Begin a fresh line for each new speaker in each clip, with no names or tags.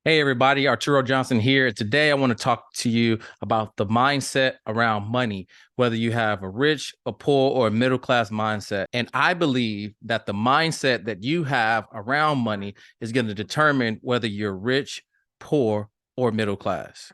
Hey everybody, Arturo Johnson here. Today I want to talk to you about the mindset around money, whether you have a rich, a poor, or a middle class mindset. And I believe that the mindset that you have around money is going to determine whether you're rich, poor, or middle class.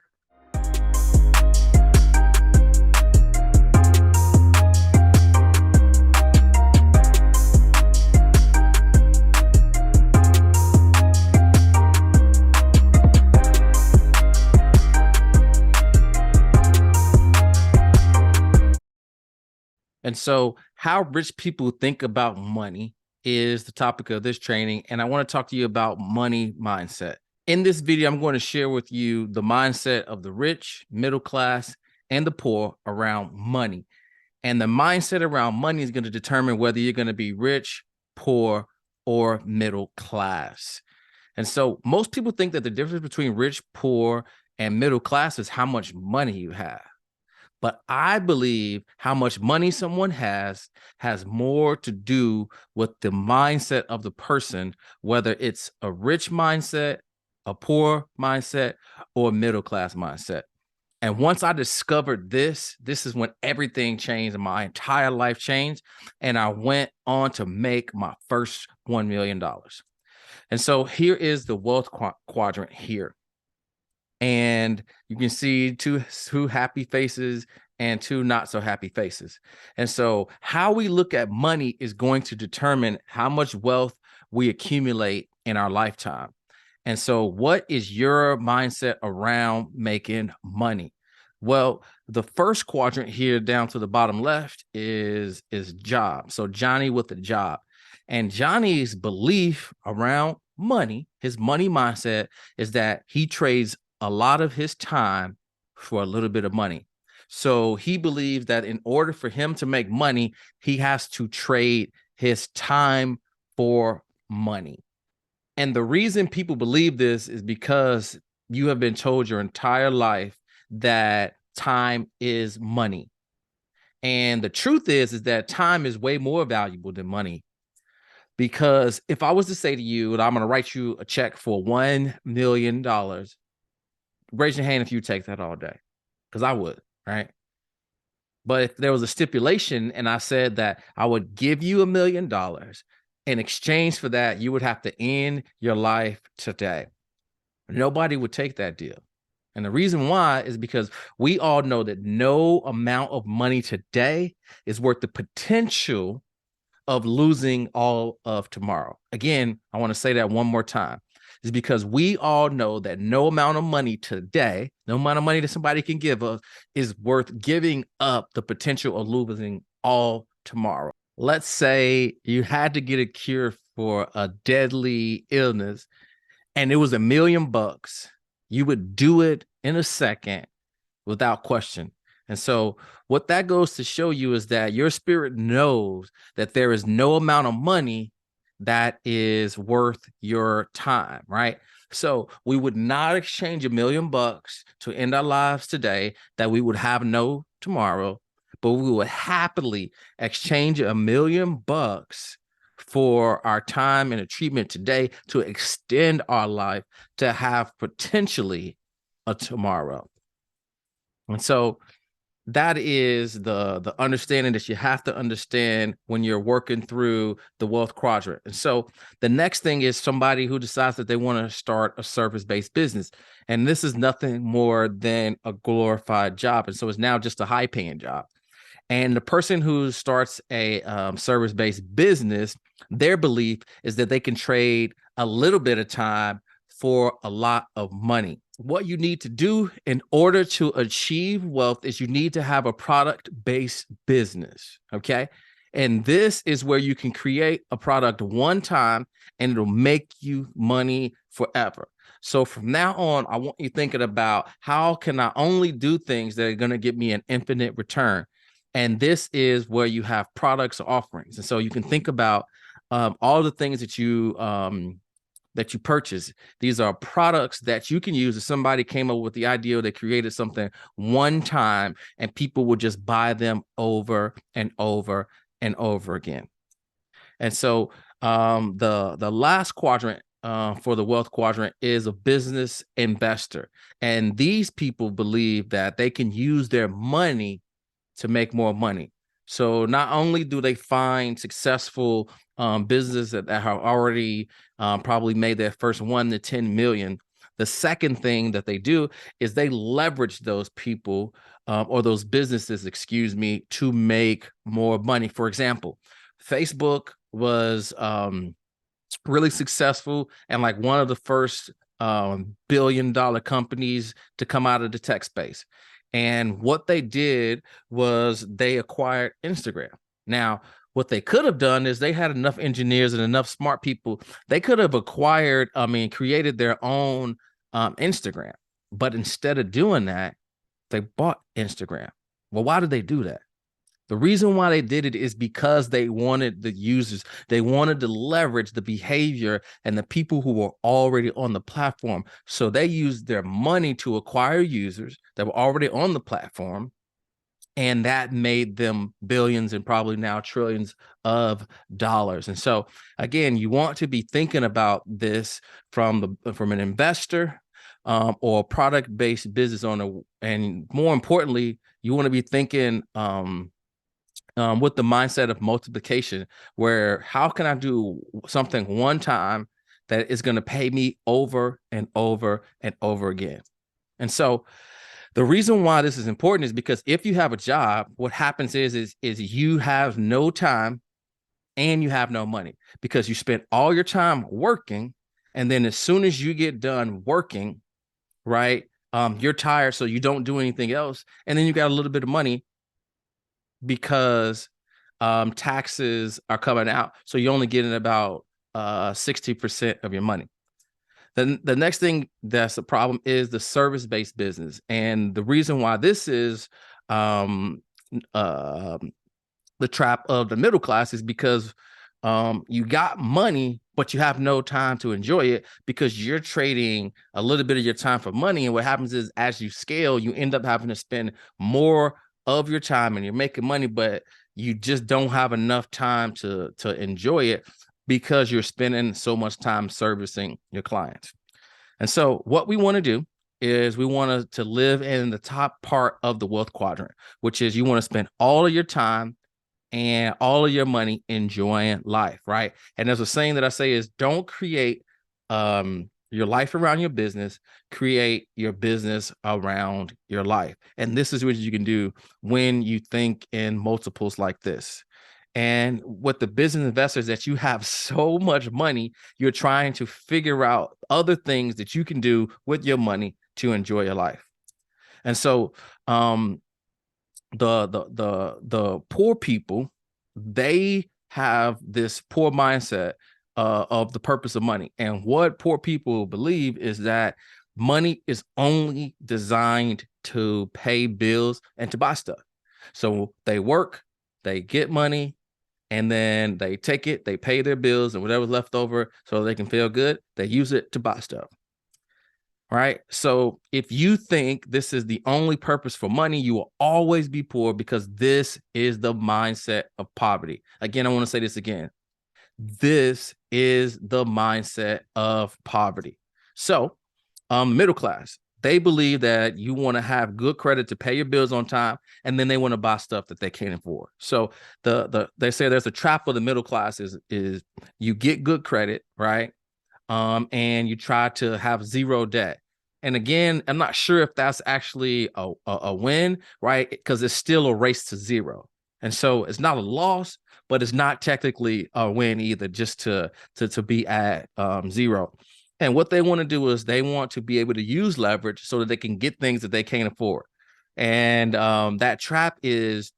And so, how rich people think about money is the topic of this training. And I want to talk to you about money mindset. In this video, I'm going to share with you the mindset of the rich, middle class, and the poor around money. And the mindset around money is going to determine whether you're going to be rich, poor, or middle class. And so, most people think that the difference between rich, poor, and middle class is how much money you have. But I believe how much money someone has more to do with the mindset of the person, whether it's a rich mindset, a poor mindset, or a middle class mindset. And once I discovered this is when everything changed and my entire life changed. And I went on to make my first $1 million. And so here is the wealth quadrant here. And you can see two happy faces and two not so happy faces. And so how we look at money is going to determine how much wealth we accumulate in our lifetime. And so what is your mindset around making money? Well, the first quadrant here down to the bottom left is job. So Johnny with the job. And Johnny's belief around money, his money mindset is that he trades a lot of his time for a little bit of money. So he believes that in order for him to make money, he has to trade his time for money. And the reason people believe this is because you have been told your entire life that time is money. And the truth is that time is way more valuable than money. Because if I was to say to you, and I'm going to write you a check for $1 million, raise your hand if you take that all day, because I would, right? But if there was a stipulation and I said that I would give you $1 million in exchange for that, you would have to end your life today. Nobody would take that deal. And the reason why is because we all know that no amount of money today is worth the potential of losing all of tomorrow. Again, I want to say that one more time. Is because we all know that no amount of money today, no amount of money that somebody can give us is worth giving up the potential of losing all tomorrow. Let's say you had to get a cure for a deadly illness and it was $1 million. You would do it in a second without question. And so what that goes to show you is that your spirit knows that there is no amount of money that is worth your time, right? So we would not exchange $1 million to end our lives today that we would have no tomorrow, but we would happily exchange $1 million for our time and a treatment today to extend our life to have potentially a tomorrow. And so that is the understanding that you have to understand when you're working through the wealth quadrant. And so the next thing is somebody who decides that they want to start a service-based business. And this is nothing more than a glorified job. And so it's now just a high-paying job. And the person who starts a service-based business, their belief is that they can trade a little bit of time for a lot of money. What you need to do in order to achieve wealth is you need to have a product-based business, okay? And this is where you can create a product one time and it'll make you money forever. So from now on, I want you thinking about how can I only do things that are going to give me an infinite return? And this is where you have products or offerings. And so you can think about all the things that you purchase. These are products that you can use. If somebody came up with the idea, they created something one time and people would just buy them over and over and over again. And so the last quadrant for the wealth quadrant is a business investor. And these people believe that they can use their money to make more money. So not only do they find successful businesses that have already probably made their first 1 to 10 million, the second thing that they do is they leverage those people or those businesses, excuse me, to make more money. For example, Facebook was really successful and like one of the first billion-dollar companies to come out of the tech space. And what they did was they acquired Instagram. Now, what they could have done is they had enough engineers and enough smart people. They could have created their own Instagram. But instead of doing that, they bought Instagram. Well, why did they do that? The reason why they did it is because they wanted the users, they wanted to leverage the behavior and the people who were already on the platform. So they used their money to acquire users that were already on the platform. And that made them billions and probably now trillions of dollars. And so, again, you want to be thinking about this from an investor or product-based business owner. And more importantly, you want to be thinking with the mindset of multiplication, where how can I do something one time that is going to pay me over and over and over again? And so the reason why this is important is because if you have a job, what happens is you have no time and you have no money because you spent all your time working. And then as soon as you get done working, right, you're tired, so you don't do anything else. And then you got a little bit of money because taxes are coming out. So you're only getting about 60% of your money. Then the next thing that's a problem is the service-based business. And the reason why this is the trap of the middle class is because you got money, but you have no time to enjoy it because you're trading a little bit of your time for money. And what happens is as you scale, you end up having to spend more of your time and you're making money, but you just don't have enough time to enjoy it because you're spending so much time servicing your clients. And so what we want to do is we want to live in the top part of the wealth quadrant, which is you want to spend all of your time and all of your money enjoying life, right? And there's a saying that I say is don't create your life around your business, create your business around your life. And this is what you can do when you think in multiples like this. And with the business investors that you have so much money, you're trying to figure out other things that you can do with your money to enjoy your life. And so the poor people, they have this poor mindset of the purpose of money. And what poor people believe is that money is only designed to pay bills and to buy stuff. So they work, they get money, and then they take it, they pay their bills and whatever's left over so they can feel good, they use it to buy stuff. Right. So if you think this is the only purpose for money, you will always be poor because this is the mindset of poverty. Again, I want to say this again. This is the mindset of poverty. So middle class, they believe that you want to have good credit to pay your bills on time, and then they want to buy stuff that they can't afford. So they say there's a trap of the middle class is you get good credit, right? And you try to have zero debt. And again, I'm not sure if that's actually a win, right? Because it's still a race to zero. And so it's not a loss, but it's not technically a win either, just to be at zero. And what they want to do is they want to be able to use leverage so that they can get things that they can't afford. And that trap is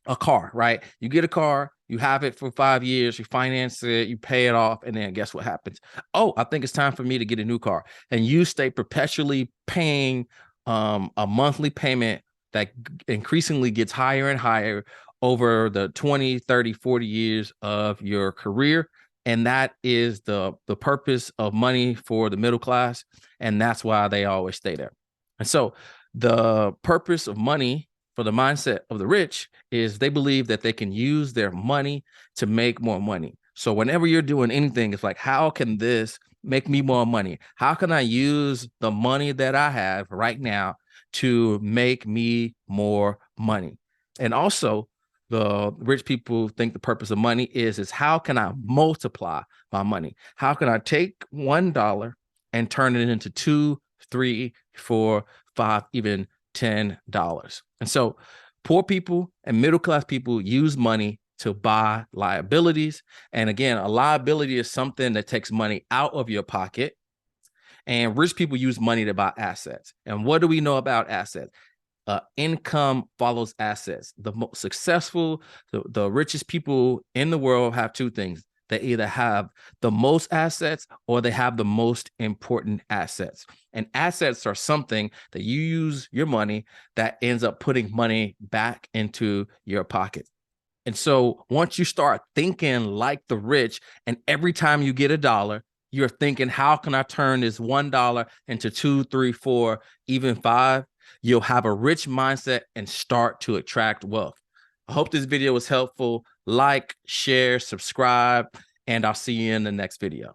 a car, right? You get a car, you have it for 5 years, you finance it, you pay it off, and then guess what happens? Oh, I think it's time for me to get a new car. And you stay perpetually paying a monthly payment that increasingly gets higher and higher over the 20, 30, 40 years of your career. And that is the purpose of money for the middle class. And that's why they always stay there. And so the purpose of money for the mindset of the rich is they believe that they can use their money to make more money. So whenever you're doing anything, it's like, how can this make me more money? How can I use the money that I have right now to make me more money? And also, the rich people think the purpose of money is how can I multiply my money? How can I take $1 and turn it into two, three, four, five, even $10? And so poor people and middle-class people use money to buy liabilities. And again, a liability is something that takes money out of your pocket. And rich people use money to buy assets. And what do we know about assets? Income follows assets. The most successful, the richest people in the world have two things. They either have the most assets or they have the most important assets. And assets are something that you use your money that ends up putting money back into your pocket. And so once you start thinking like the rich, and every time you get $1, you're thinking, how can I turn this $1 into two, three, four, even five? You'll have a rich mindset and start to attract wealth. I hope this video was helpful. Like, share, subscribe, and I'll see you in the next video.